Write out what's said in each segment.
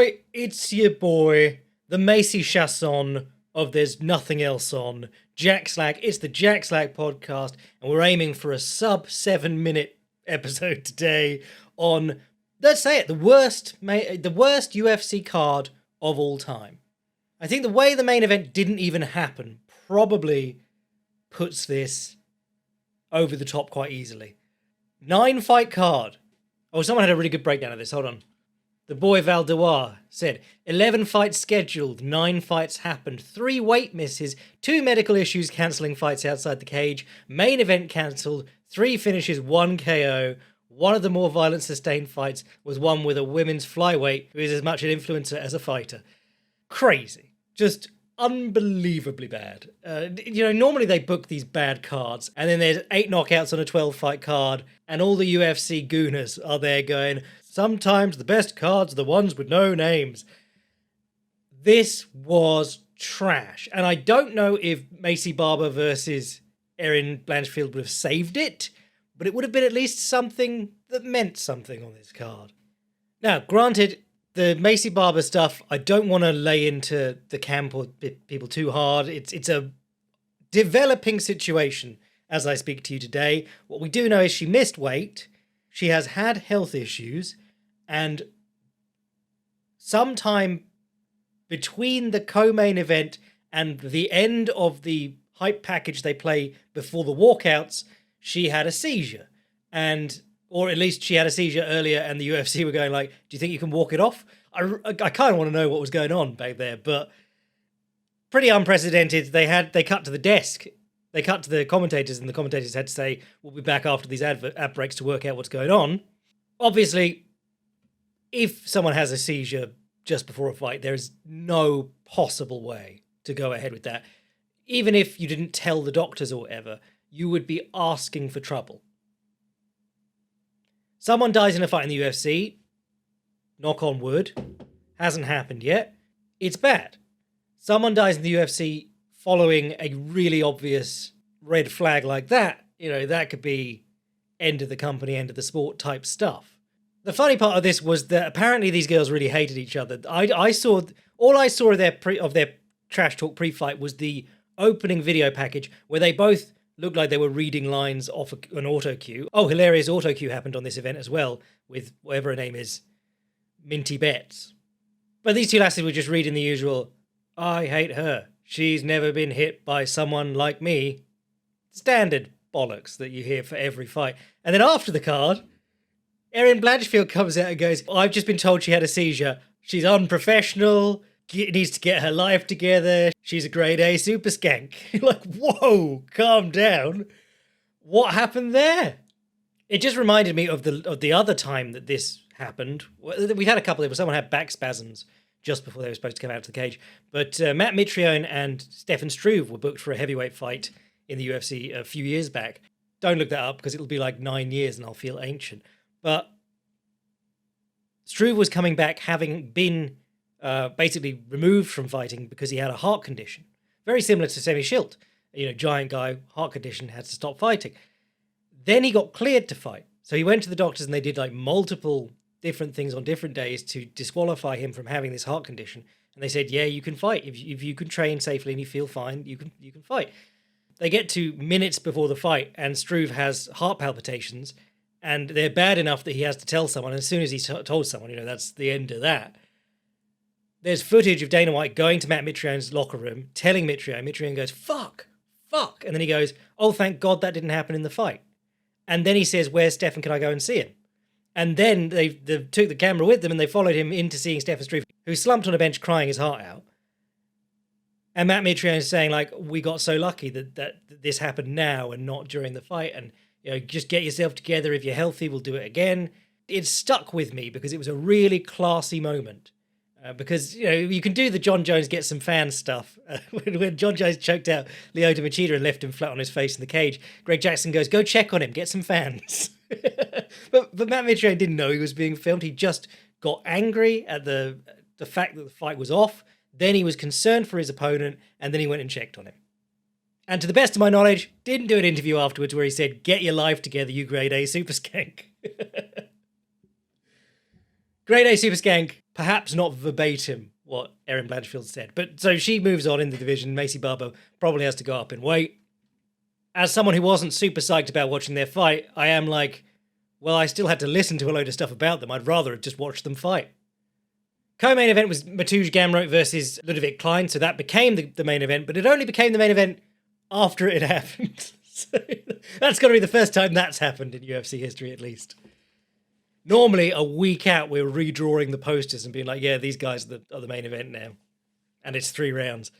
right, it's your boy, the Macy Chasson of There's Nothing Else On, Jack Slack. It's the Jack Slack podcast, and we're aiming for a sub 7-minute episode today on, let's say it, the worst UFC card of all time. I think the way the main event didn't even happen probably puts this over the top quite easily. 9-fight card. Oh, someone had a really good breakdown of this. Hold on. The boy Valdeoir said, 11 fights scheduled, 9 fights happened, 3 weight misses, 2 medical issues cancelling fights outside the cage, main event cancelled, 3 finishes, 1 KO. One of the more violent sustained fights was one with a women's flyweight who is as much an influencer as a fighter. Crazy. Just unbelievably bad. Normally they book these bad cards, and then there's 8 knockouts on a 12-fight card, and all the UFC gooners are there going, sometimes the best cards are the ones with no names. This was trash. And I don't know if Macy Barber versus Erin Blanchfield would have saved it, but it would have been at least something that meant something on this card. Now, granted, the Macy Barber stuff, I don't want to lay into the camp or people too hard. It's a developing situation as I speak to you today. What we do know is she missed weight, she has had health issues, and sometime between the co-main event and the end of the hype package they play before the walkouts, she had a seizure. Or at least she had a seizure earlier, and the UFC were going like, do you think you can walk it off? I kind of want to know what was going on back there, but pretty unprecedented. They cut to the desk. They cut to the commentators, and the commentators had to say, we'll be back after these ad breaks to work out what's going on. Obviously, if someone has a seizure just before a fight, there is no possible way to go ahead with that. Even if you didn't tell the doctors or whatever, you would be asking for trouble. Someone dies in a fight in the UFC, knock on wood, hasn't happened yet, it's bad. Someone dies in the UFC following a really obvious red flag like that, that could be end of the company, end of the sport type stuff. The funny part of this was that apparently these girls really hated each other. All I saw of their trash talk pre-fight was the opening video package where they both looked like they were reading lines off an auto cue. Oh, hilarious auto cue happened on this event as well with whatever her name is, Minty Betts. But these two lasses were just reading the usual, I hate her. She's never been hit by someone like me. Standard bollocks that you hear for every fight. And then after the card, Erin Blanchfield comes out and goes, I've just been told she had a seizure. She's unprofessional. Needs to get her life together. She's a grade A super skank. You're like, whoa, calm down. What happened there? It just reminded me of the other time that this happened. We had a couple of, someone had back spasms just before they were supposed to come out to the cage. But Matt Mitrione and Stefan Struve were booked for a heavyweight fight in the UFC a few years back. Don't look that up because it'll be like 9 years and I'll feel ancient. But Struve was coming back having been basically removed from fighting because he had a heart condition. Very similar to Semi Schilt. Giant guy, heart condition, had to stop fighting. Then he got cleared to fight. So he went to the doctors and they did like multiple different things on different days to disqualify him from having this heart condition. And they said, yeah, you can fight. If you can train safely and you feel fine, you can fight. They get to minutes before the fight and Struve has heart palpitations and they're bad enough that he has to tell someone. And as soon as he told someone, that's the end of that. There's footage of Dana White going to Matt Mitrione's locker room, telling Mitrione goes, fuck. And then he goes, oh, thank God that didn't happen in the fight. And then he says, where's Stefan? Can I go and see him? And then they took the camera with them and they followed him into seeing Stefan Struve, who slumped on a bench crying his heart out. And Matt Mitrione is saying, like, we got so lucky that this happened now and not during the fight. And, just get yourself together. If you're healthy, we'll do it again. It stuck with me because it was a really classy moment. Because, you can do the John Jones get some fans stuff. When John Jones choked out Lyoto Machida and left him flat on his face in the cage, Greg Jackson goes, go check on him, get some fans. but Matt Mitrione didn't know he was being filmed. He just got angry at the fact that the fight was off. Then he was concerned for his opponent, and then he went and checked on him. And to the best of my knowledge, didn't do an interview afterwards where he said, get your life together, you grade A super skank. Grade A super skank Perhaps not verbatim what Erin Blanchfield said. But so she moves on in the division. Macy Barber probably has to go up in weight. As someone who wasn't super psyched about watching their fight, I am like, well, I still had to listen to a load of stuff about them. I'd rather have just watched them fight. Co-main event was Mateusz Gamero versus Levit Klein, so that became the main event, but it only became the main event after it happened. So that's got to be the first time that's happened in UFC history, at least. Normally, a week out, we're redrawing the posters and being like, yeah, these guys are the main event now. And it's 3 rounds.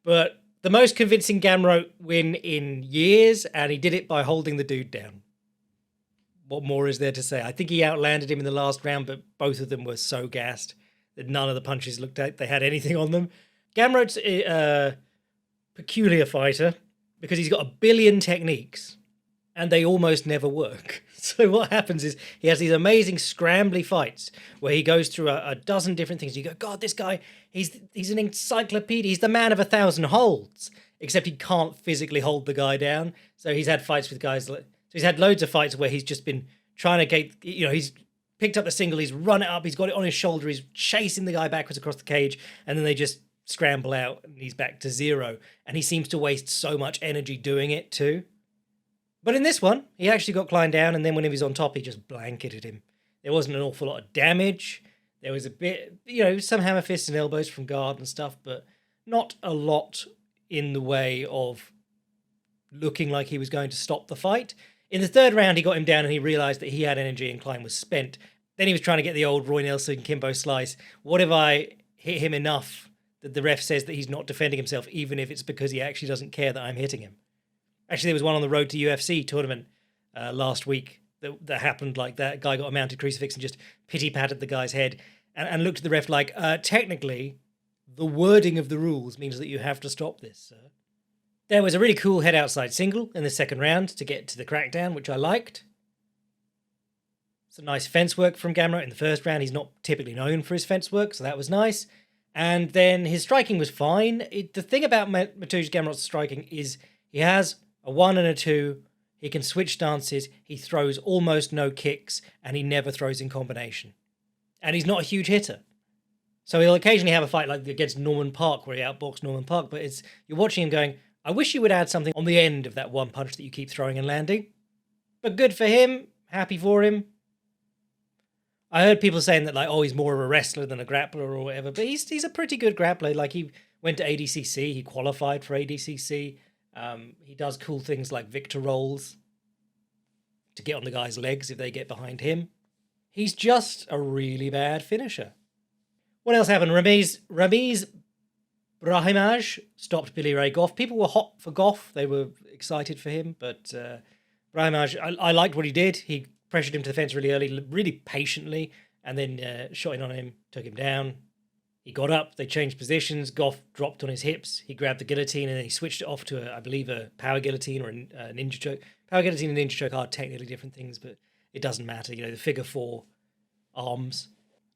But the most convincing Gamero win in years, and he did it by holding the dude down. What more is there to say? I think he outlanded him in the last round, but both of them were so gassed that none of the punches looked like they had anything on them. Gamero's a peculiar fighter because he's got a billion techniques and they almost never work. So what happens is he has these amazing scrambly fights where he goes through a dozen different things. You go, God, this guy, he's an encyclopedia. He's the man of 1,000 holds, except he can't physically hold the guy down. So he's had fights with guys like, so he's had loads of fights where he's just been trying to get, he's picked up the single, he's run it up, he's got it on his shoulder, he's chasing the guy backwards across the cage, and then they just scramble out and he's back to 0. And he seems to waste so much energy doing it too. But in this one, he actually got Klein down, and then when he was on top, he just blanketed him. There wasn't an awful lot of damage. There was a bit, some hammer fists and elbows from guard and stuff, but not a lot in the way of looking like he was going to stop the fight. In the 3rd round, he got him down and he realised that he had energy and Klein was spent. Then he was trying to get the old Roy Nelson Kimbo slice. What if I hit him enough that the ref says that he's not defending himself, even if it's because he actually doesn't care that I'm hitting him? Actually, there was one on the Road to UFC tournament last week that happened like that. A guy got a mounted crucifix and just pity-patted the guy's head and looked at the ref like, technically, the wording of the rules means that you have to stop this, sir. There was a really cool head outside single in the 2nd round to get to the crackdown, which I liked. Some nice fence work from Gamero in the 1st round. He's not typically known for his fence work, so that was nice. And then his striking was fine. The thing about Mateusz Gamero's striking is he has a 1 and a 2, he can switch stances, he throws almost no kicks, and he never throws in combination. And he's not a huge hitter. So he'll occasionally have a fight like against Norman Park where he outboxed Norman Park, but you're watching him going, I wish you would add something on the end of that one punch that you keep throwing and landing. But good for him, happy for him. I heard people saying that, like, oh, he's more of a wrestler than a grappler or whatever, but he's a pretty good grappler. Like, he went to ADCC, he qualified for ADCC. He does cool things like Victor rolls to get on the guy's legs if they get behind him. He's just a really bad finisher. What else happened? Ramiz Brahimaj stopped Billy Ray Goff. People were hot for Goff. They were excited for him, but Brahimaj, I liked what he did. He pressured him to the fence really early, really patiently, and then shot in on him, took him down. He got up, they changed positions, Goff dropped on his hips, he grabbed the guillotine and then he switched it off to, I believe, a power guillotine or a ninja choke. Power guillotine and ninja choke are technically different things, but it doesn't matter. The figure 4 arms.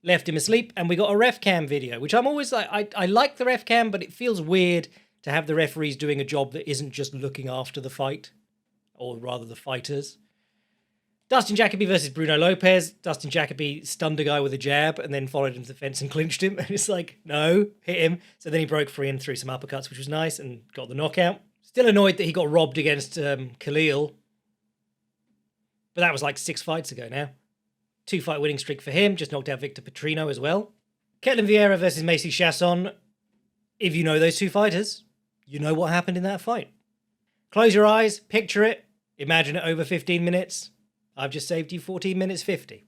Left him asleep, and we got a ref cam video, which I'm always like, I like the ref cam, but it feels weird to have the referees doing a job that isn't just looking after the fight, or rather the fighters. Dustin Jacoby versus Bruno Lopez. Dustin Jacoby stunned a guy with a jab and then followed him to the fence and clinched him. And it's like, no, hit him. So then he broke free and threw some uppercuts, which was nice, and got the knockout. Still annoyed that he got robbed against Khalil. But that was like 6 fights ago now. 2-fight winning streak for him. Just knocked out Victor Petrino as well. Ketlen Vieira versus Macy Chasson. If you know those 2 fighters, you know what happened in that fight. Close your eyes, picture it, imagine it over 15 minutes. I've just saved you 14 minutes 50.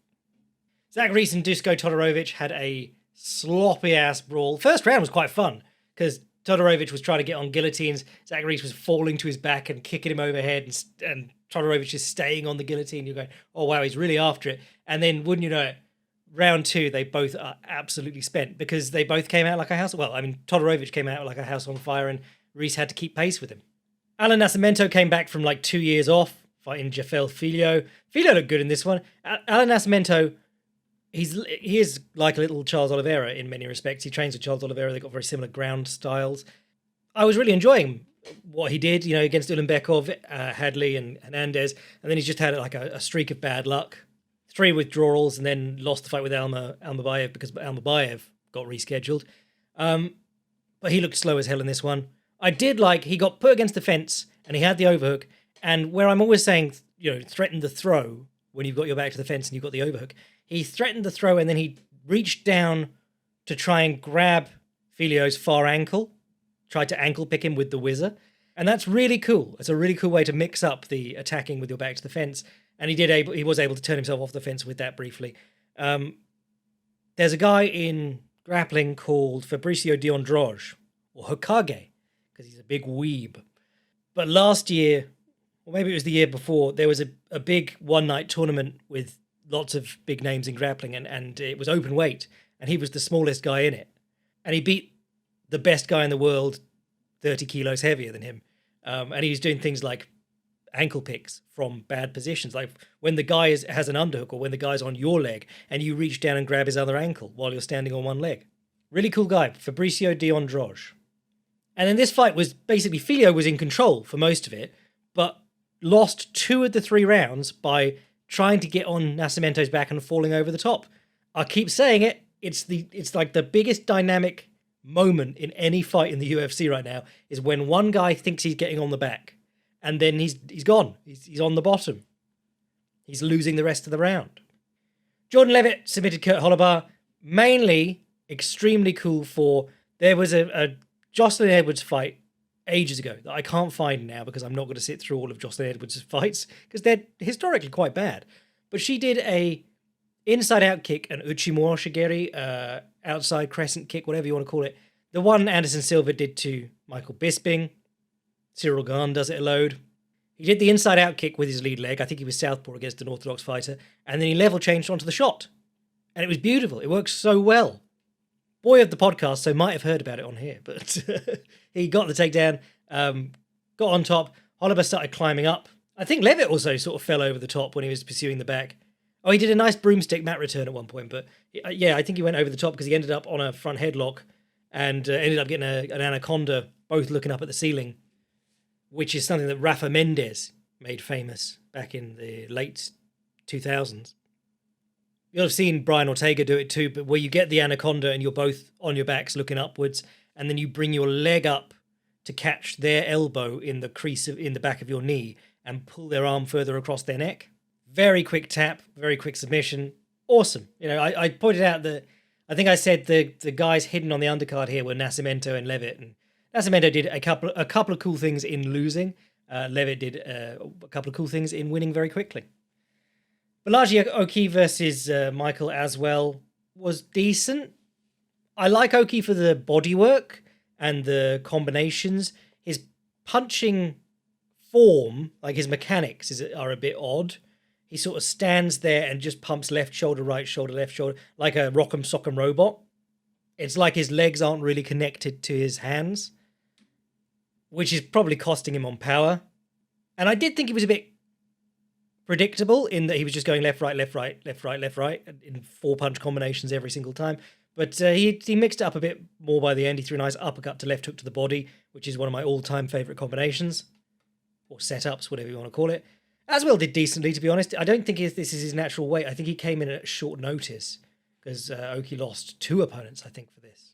Zach Reese and Dusko Todorovic had a sloppy-ass brawl. First round was quite fun, because Todorovic was trying to get on guillotines. Zach Reese was falling to his back and kicking him overhead, and Todorovic is staying on the guillotine. You're going, oh wow, he's really after it. And then, wouldn't you know it, round 2, they both are absolutely spent, because they both came out like a house. Well, I mean, Todorovic came out like a house on fire, and Reese had to keep pace with him. Alan Nasimento came back from like 2 years off, fighting Jafel Fialho. Fialho looked good in this one. Alan Nasimento, he is like a little Charles Oliveira in many respects. He trains with Charles Oliveira. They've got very similar ground styles. I was really enjoying what he did, against Ulanbekov, Hadley and Hernandez. And then he's just had like a streak of bad luck 3 withdrawals, and then lost the fight with Almabayev because Almabayev got rescheduled. But he looked slow as hell in this one. I did like he got put against the fence and he had the overhook. And where I'm always saying, threaten the throw when you've got your back to the fence and you've got the overhook, he threatened the throw and then he reached down to try and grab Fialho's far ankle, tried to ankle pick him with the whizzer. And that's really cool. It's a really cool way to mix up the attacking with your back to the fence. And he was able to turn himself off the fence with that briefly. There's a guy in grappling called Fabricio Diondroge, or Hokage, because he's a big weeb. But last year, or maybe it was the year before, there was a big one-night tournament with lots of big names in grappling, and it was open weight, and he was the smallest guy in it. And he beat the best guy in the world 30 kilos heavier than him. And he was doing things like ankle picks from bad positions, like when the guy has an underhook or when the guy's on your leg and you reach down and grab his other ankle while you're standing on one leg. Really cool guy, Fabricio Diondroge. And then this fight was basically Fialho was in control for most of it, but lost 2 of the 3 rounds by trying to get on Nasimento's back and falling over the top. I keep saying it, it's like the biggest dynamic moment in any fight in the UFC right now is when one guy thinks he's getting on the back and then he's gone. He's on the bottom. He's losing the rest of the round. Jordan Levit submitted Kurt Holobar. Mainly extremely cool for... There was a Jocelyn Edwards fight ages ago that I can't find now because I'm not going to sit through all of Jocelyn Edwards' fights because they're historically quite bad. But she did a inside-out kick, an Uchimura Shigeri, outside crescent kick, whatever you want to call it. The one Anderson Silva did to Michael Bisping. Cyril Gahn does it a load. He did the inside-out kick with his lead leg. I think he was southpaw against an orthodox fighter. And then he level changed onto the shot. And it was beautiful. It works so well. Boy of the podcast, so might have heard about it on here. But he got the takedown, got on top. Holobar started climbing up. I think Levit also sort of fell over the top when he was pursuing the back. Oh, he did a nice broomstick mat return at one point. But yeah, I think he went over the top because he ended up on a front headlock and ended up getting an anaconda, both looking up at the ceiling, which is something that Rafa Mendes made famous back in the late 2000s. You'll have seen Brian Ortega do it too, but where you get the anaconda and you're both on your backs looking upwards, and then you bring your leg up to catch their elbow in the crease in the back of your knee and pull their arm further across their neck. Very quick tap, very quick submission. Awesome. I pointed out that I think I said the guys hidden on the undercard here were Nasimento and Levit, and Nasimento did a couple of cool things in losing. Levit did a couple of cool things in winning very quickly. Balaji Oki versus Michael Aswell was decent. I like Oki for the bodywork and the combinations. His punching form, like his mechanics, are a bit odd. He sort of stands there and just pumps left shoulder, right shoulder, left shoulder, like a rock'em sock'em robot. It's like his legs aren't really connected to his hands, which is probably costing him on power. And I did think he was a bit predictable in that he was just going left, right, left, right, left, right, left, right in 4-punch combinations every single time. But he mixed it up a bit more by the end. He threw a nice uppercut to left hook to the body, which is one of my all-time favourite combinations. Or setups, whatever you want to call it. Aswell did decently, to be honest. I don't think this is his natural weight. I think he came in at short notice because Oki lost 2 opponents, I think, for this.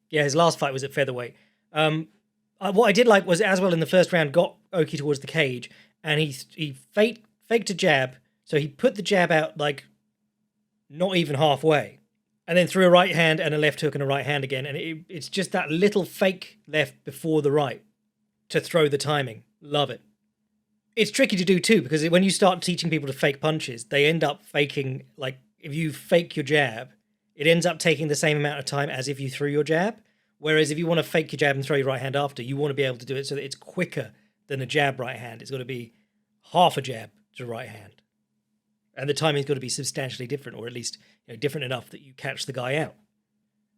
Yeah, his last fight was at featherweight. What I did like was Aswell in the first round got Oki towards the cage and he faked a jab. So he put the jab out like not even halfway and then threw a right hand and a left hook and a right hand again. And it's just that little fake left before the right to throw the timing. Love it. It's tricky to do too, because when you start teaching people to fake punches, they end up faking, like if you fake your jab, it ends up taking the same amount of time as if you threw your jab. Whereas if you want to fake your jab and throw your right hand after, you want to be able to do it so that it's quicker than a jab right hand. It's got to be half a jab to right hand. And the timing's got to be substantially different, or at least different enough that you catch the guy out.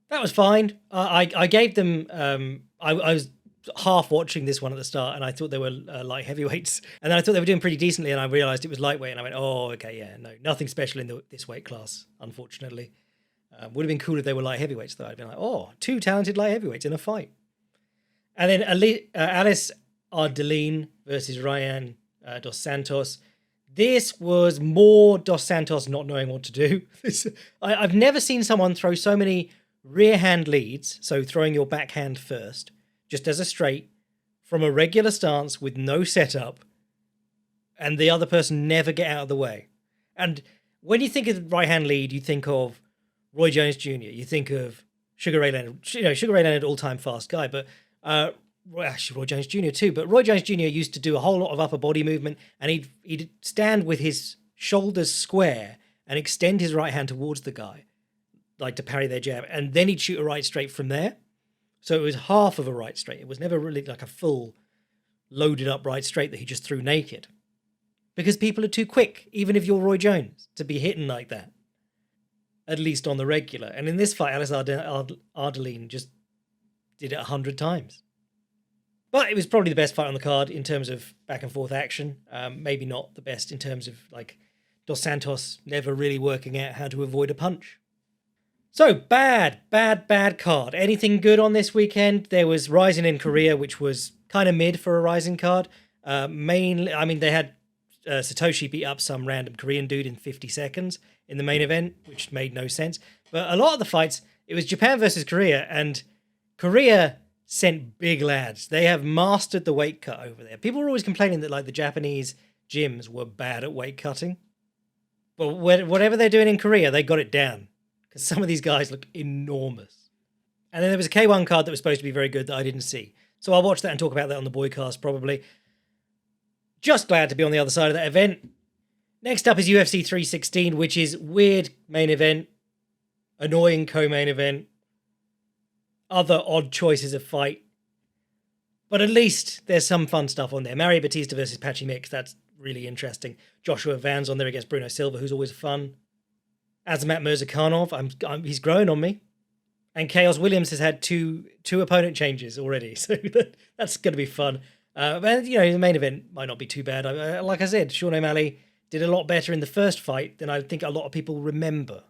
That was fine. I gave them... I was half watching this one at the start, and I thought they were light heavyweights. And then I thought they were doing pretty decently, and I realised it was lightweight, and I went, oh, okay, yeah, no, nothing special in this weight class, unfortunately. Would have been cool if they were light heavyweights, though. I'd been like, oh, 2 talented light heavyweights in a fight. And then Alice Ardelene versus Ryan dos Santos. This was more Dos Santos not knowing what to do. I've never seen someone throw so many rear hand leads, so throwing your backhand first, just as a straight, from a regular stance with no setup, and the other person never get out of the way. And when you think of right hand lead, you think of Roy Jones Jr., you think of Sugar Ray Leonard. Sugar Ray Leonard, all-time fast guy, but actually Roy Jones Jr. too. But Roy Jones Jr. used to do a whole lot of upper body movement, and he'd stand with his shoulders square and extend his right hand towards the guy, like to parry their jab, and then he'd shoot a right straight from there. So it was half of a right straight. It was never really like a full loaded up right straight that he just threw naked. Because people are too quick, even if you're Roy Jones, to be hitting like that. At least on the regular. And in this fight, Alice Ardelene just did it 100 times. But it was probably the best fight on the card in terms of back and forth action. Maybe not the best in terms of like Dos Santos never really working out how to avoid a punch. So bad card. Anything good on this weekend? There was Rising in Korea, which was kind of mid for a Rising card. Mainly, I mean, they had Satoshi beat up some random Korean dude in 50 seconds in the main event, which made no sense. But a lot of the fights, it was Japan versus Korea, and Korea sent big lads. They have mastered the weight cut over there. People were always complaining that like the Japanese gyms were bad at weight cutting. But whatever they're doing in Korea, they got it down. Because some of these guys look enormous. And then there was a K1 card that was supposed to be very good that I didn't see. So I'll watch that and talk about that on the Boycast probably. Just glad to be on the other side of that event. Next up is UFC 316, which is weird main event, annoying co-main event, other odd choices of fight. But at least there's some fun stuff on there. Mario Batista versus Patchy Mix, that's really interesting. Joshua Van's on there against Bruno Silva, who's always fun. Azamat Mirzakhanov, he's growing on me. And Chaos Williams has had two opponent changes already, so that's going to be fun. But the main event might not be too bad. Like I said, Sean O'Malley did a lot better in the first fight than I think a lot of people remember.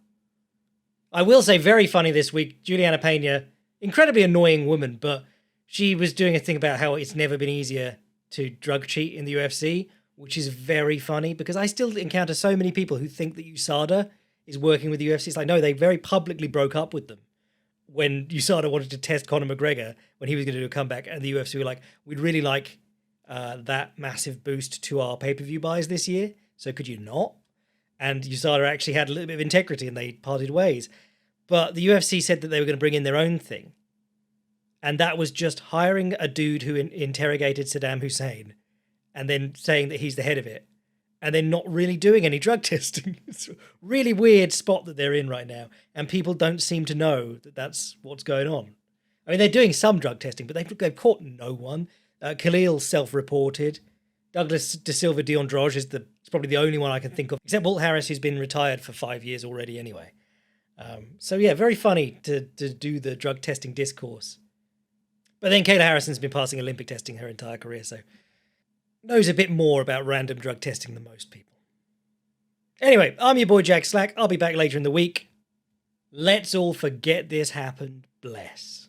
I will say, very funny this week, Juliana Pena, incredibly annoying woman, but she was doing a thing about how it's never been easier to drug cheat in the UFC, which is very funny because I still encounter so many people who think that USADA is working with the UFC. It's like, no, they very publicly broke up with them when USADA wanted to test Conor McGregor when he was going to do a comeback, and the UFC were like, we'd really like that massive boost to our pay-per-view buys this year, so could you not? And USADA actually had a little bit of integrity and they parted ways. But the UFC said that they were going to bring in their own thing. And that was just hiring a dude who interrogated Saddam Hussein and then saying that he's the head of it and then not really doing any drug testing. It's a really weird spot that they're in right now. And people don't seem to know that that's what's going on. I mean, they're doing some drug testing, but they've caught no one. Khalil self-reported. Douglas Da Silva de Andrade is probably the only one I can think of, except Walt Harris, who's been retired for 5 years already anyway. So yeah, very funny to do the drug testing discourse. But then Kayla Harrison's been passing Olympic testing her entire career, so knows a bit more about random drug testing than most people. Anyway, I'm your boy Jack Slack. I'll be back later in the week. Let's all forget this happened. Bless.